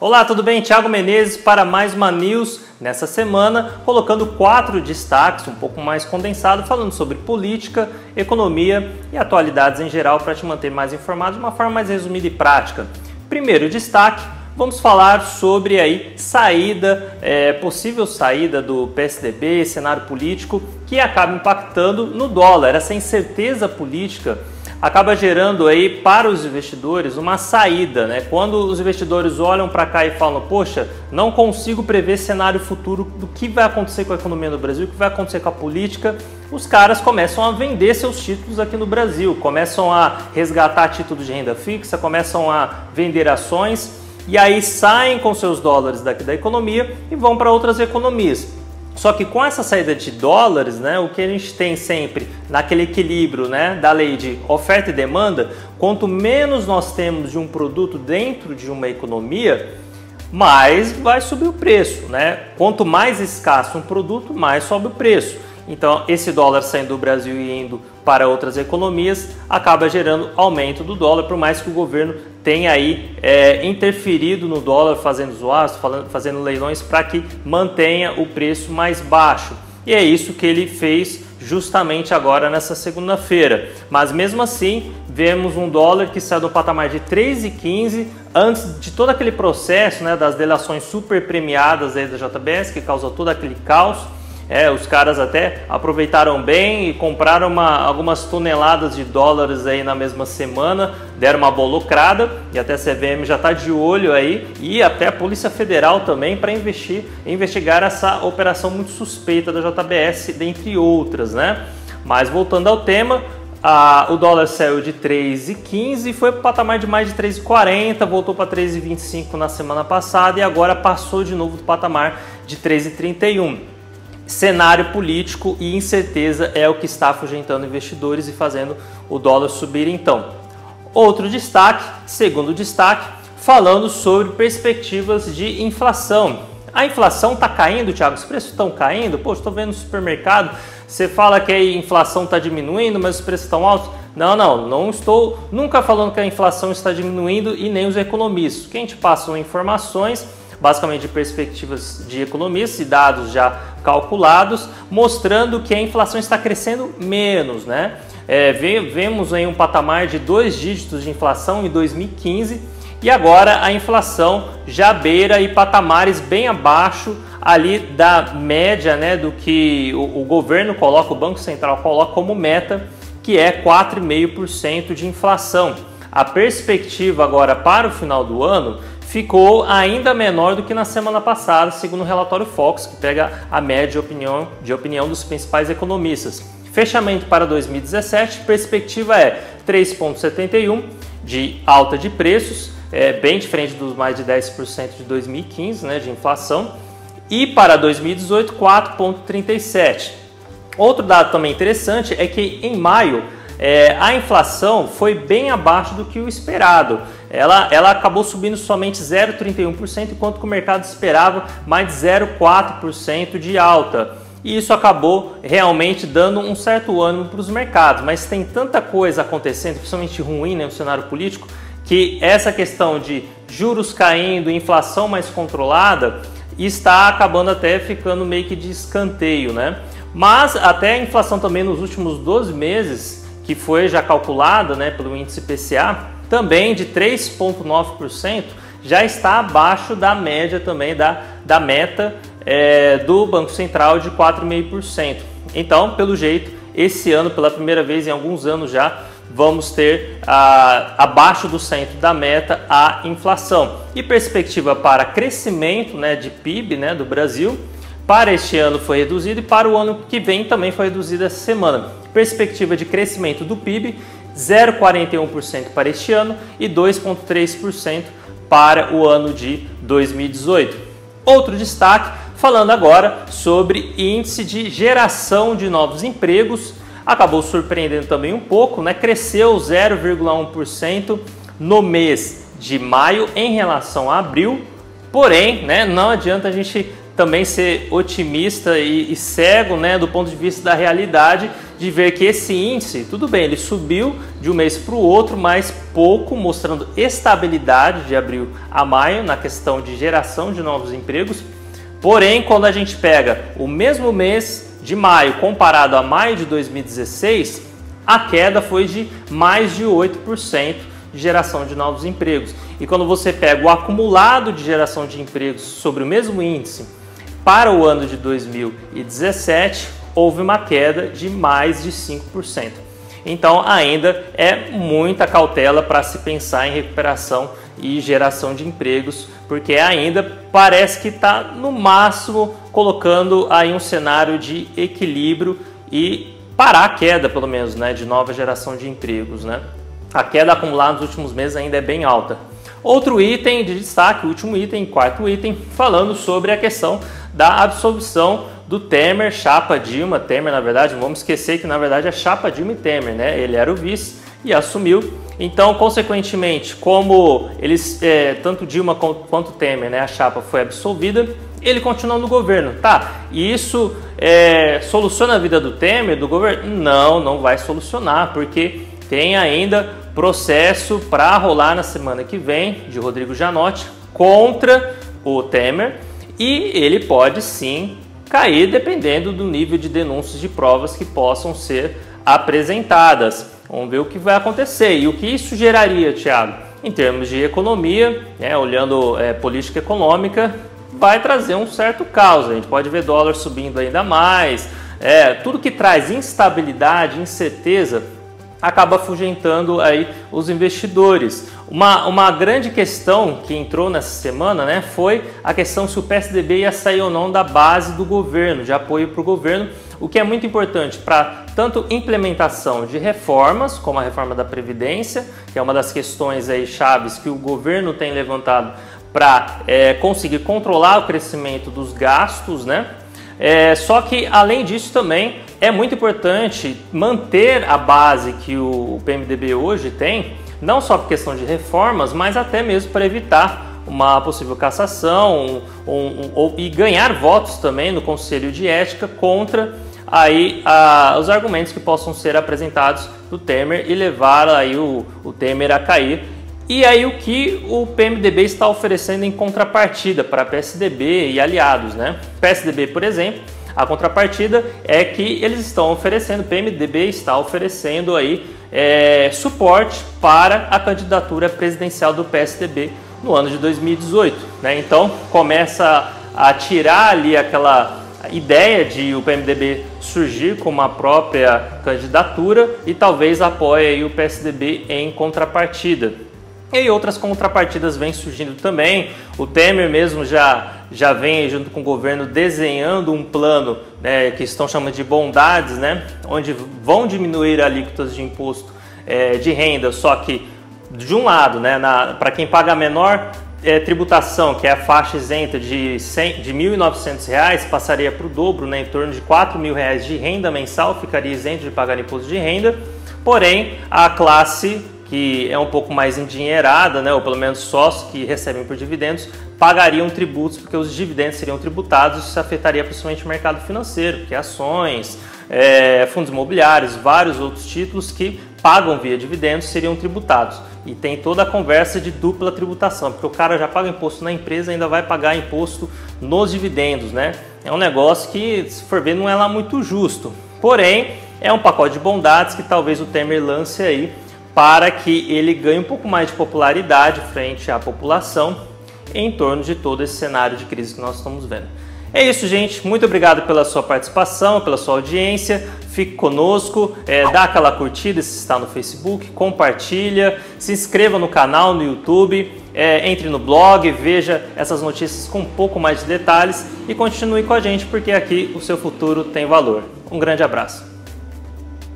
Olá, tudo bem? Thiago Menezes para mais uma News nessa semana, colocando 4 destaques, um pouco mais condensado, falando sobre política, economia e atualidades em geral para te manter mais informado de uma forma mais resumida e prática. Primeiro destaque, vamos falar sobre aí possível saída do PSDB, cenário político que acaba impactando no dólar. Essa incerteza política acaba gerando aí para os investidores uma saída, né? Quando os investidores olham para cá e falam, poxa, não consigo prever cenário futuro do que vai acontecer com a economia no Brasil, o que vai acontecer com a política, os caras começam a vender seus títulos aqui no Brasil, começam a resgatar títulos de renda fixa, começam a vender ações e aí saem com seus dólares daqui da economia e vão para outras economias. Só que com essa saída de dólares, né, o que a gente tem sempre naquele equilíbrio, né, da lei de oferta e demanda, quanto menos nós temos de um produto dentro de uma economia, mais vai subir o preço, né? Quanto mais escasso um produto, mais sobe o preço. Então, esse dólar saindo do Brasil e indo para outras economias acaba gerando aumento do dólar, por mais que o governo tenha aí interferido no dólar, fazendo zoados, fazendo leilões para que mantenha o preço mais baixo. E é isso que ele fez justamente agora nessa segunda-feira. Mas mesmo assim, vemos um dólar que saiu do patamar de 3,15 antes de todo aquele processo, né, das delações super premiadas aí da JBS, que causou todo aquele caos. Os caras até aproveitaram bem e compraram algumas toneladas de dólares aí na mesma semana, deram uma boa lucrada e até a CVM já está de olho aí e até a Polícia Federal também para investigar essa operação muito suspeita da JBS, dentre outras, né? Mas voltando ao tema, o dólar saiu de 3,15 e foi para o patamar de mais de 3,40, voltou para 3,25 na semana passada e agora passou de novo do patamar de 3,31. Cenário político e incerteza é o que está afugentando investidores e fazendo o dólar subir então. Outro destaque, segundo destaque, falando sobre perspectivas de inflação. A inflação está caindo, Thiago? Os preços estão caindo? Poxa, estou vendo no supermercado, você fala que a inflação está diminuindo, mas os preços estão altos? Não estou nunca falando que a inflação está diminuindo e nem os economistas. O que a gente passa são informações, basicamente de perspectivas de economistas e dados já calculados, mostrando que a inflação está crescendo menos, né? Vemos aí um patamar de 2 dígitos de inflação em 2015 e agora a inflação já beira aí patamares bem abaixo ali da média, né, do que o governo coloca, o Banco Central coloca como meta, que é 4,5% de inflação. A perspectiva agora para o final do ano ficou ainda menor do que na semana passada, segundo o relatório Focus, que pega a média de opinião dos principais economistas. Fechamento para 2017, perspectiva é 3,71 de alta de preços, bem diferente dos mais de 10% de 2015, né, de inflação, e para 2018, 4,37. Outro dado também interessante é que em maio a inflação foi bem abaixo do que o esperado. Ela acabou subindo somente 0,31%, enquanto que o mercado esperava mais de 0,4% de alta. E isso acabou realmente dando um certo ânimo para os mercados. Mas tem tanta coisa acontecendo, principalmente ruim, né, no cenário político, que essa questão de juros caindo, inflação mais controlada, está acabando até ficando meio que de escanteio, né? Mas até a inflação também nos últimos 12 meses, que foi já calculada, né, pelo índice IPCA, também de 3,9%, já está abaixo da média também da meta do Banco Central de 4,5%. Então, pelo jeito, esse ano, pela primeira vez em alguns anos já, vamos ter abaixo do centro da meta a inflação. E perspectiva para crescimento, né, de PIB, né, do Brasil, para este ano foi reduzido e para o ano que vem também foi reduzido essa semana. Perspectiva de crescimento do PIB, 0,41% para este ano e 2,3% para o ano de 2018. Outro destaque, falando agora sobre índice de geração de novos empregos, acabou surpreendendo também um pouco, né? Cresceu 0,1% no mês de maio em relação a abril, porém, né, não adianta a gente também ser otimista e cego, né, do ponto de vista da realidade, de ver que esse índice, tudo bem, ele subiu de um mês para o outro, mas pouco, mostrando estabilidade de abril a maio na questão de geração de novos empregos. Porém, quando a gente pega o mesmo mês de maio comparado a maio de 2016, a queda foi de mais de 8% de geração de novos empregos. E quando você pega o acumulado de geração de empregos sobre o mesmo índice para o ano de 2017, houve uma queda de mais de 5%. Então ainda é muita cautela para se pensar em recuperação e geração de empregos, porque ainda parece que está no máximo colocando aí um cenário de equilíbrio e parar a queda, pelo menos, né, de nova geração de empregos, né? A queda acumulada nos últimos meses ainda é bem alta. Outro item de destaque, o último item, quarto item, falando sobre a questão da absolvição do Temer, chapa Dilma. Temer, na verdade, não vamos esquecer que na verdade é chapa Dilma e Temer, né? Ele era o vice e assumiu. Então, consequentemente, como eles, tanto Dilma quanto Temer, né, a chapa foi absolvida, ele continuou no governo. Tá, e isso soluciona a vida do Temer, do governo? Não, não vai solucionar, porque tem ainda processo para rolar na semana que vem de Rodrigo Janot contra o Temer, e ele pode sim cair dependendo do nível de denúncias de provas que possam ser apresentadas. Vamos ver o que vai acontecer e o que isso geraria, Thiago, em termos de economia, né, olhando política econômica, vai trazer um certo caos. A gente pode ver dólar subindo ainda mais, tudo que traz instabilidade, incerteza, acaba afugentando aí os investidores. Uma grande questão que entrou nessa semana, né, foi a questão se o PSDB ia sair ou não da base do governo, de apoio para o governo, o que é muito importante para tanto implementação de reformas, como a reforma da Previdência, que é uma das questões aí chaves que o governo tem levantado para conseguir controlar o crescimento dos gastos, né? Só que, além disso, também é muito importante manter a base que o PMDB hoje tem, não só por questão de reformas, mas até mesmo para evitar uma possível cassação e ganhar votos também no Conselho de Ética contra aí, os argumentos que possam ser apresentados do Temer e levar aí o Temer a cair. E aí o que o PMDB está oferecendo em contrapartida para PSDB e aliados, né? PSDB, por exemplo, a contrapartida é que eles estão oferecendo, o PMDB está oferecendo aí suporte para a candidatura presidencial do PSDB no ano de 2018, né? Então começa a tirar ali aquela ideia de o PMDB surgir com uma própria candidatura e talvez apoie aí o PSDB em contrapartida. E outras contrapartidas vêm surgindo também. O Temer mesmo já vem junto com o governo desenhando um plano, né, que estão chamando de bondades, né, onde vão diminuir alíquotas de imposto de renda, só que de um lado, né, para quem paga a menor tributação, que é a faixa isenta de R$ 1.900, passaria para o dobro, né, em torno de R$ 4.000 de renda mensal, ficaria isento de pagar imposto de renda. Porém, a classe que é um pouco mais endinheirada, né, ou pelo menos sócios que recebem por dividendos, pagariam tributos, porque os dividendos seriam tributados. Isso afetaria principalmente o mercado financeiro, porque ações, fundos imobiliários, vários outros títulos que pagam via dividendos seriam tributados. E tem toda a conversa de dupla tributação, porque o cara já paga imposto na empresa e ainda vai pagar imposto nos dividendos, né? É um negócio que, se for ver, não é lá muito justo. Porém, é um pacote de bondades que talvez o Temer lance aí para que ele ganhe um pouco mais de popularidade frente à população em torno de todo esse cenário de crise que nós estamos vendo. É isso, gente. Muito obrigado pela sua participação, pela sua audiência. Fique conosco, dá aquela curtida se está no Facebook, compartilha, se inscreva no canal no YouTube, entre no blog, veja essas notícias com um pouco mais de detalhes e continue com a gente, porque aqui o seu futuro tem valor. Um grande abraço.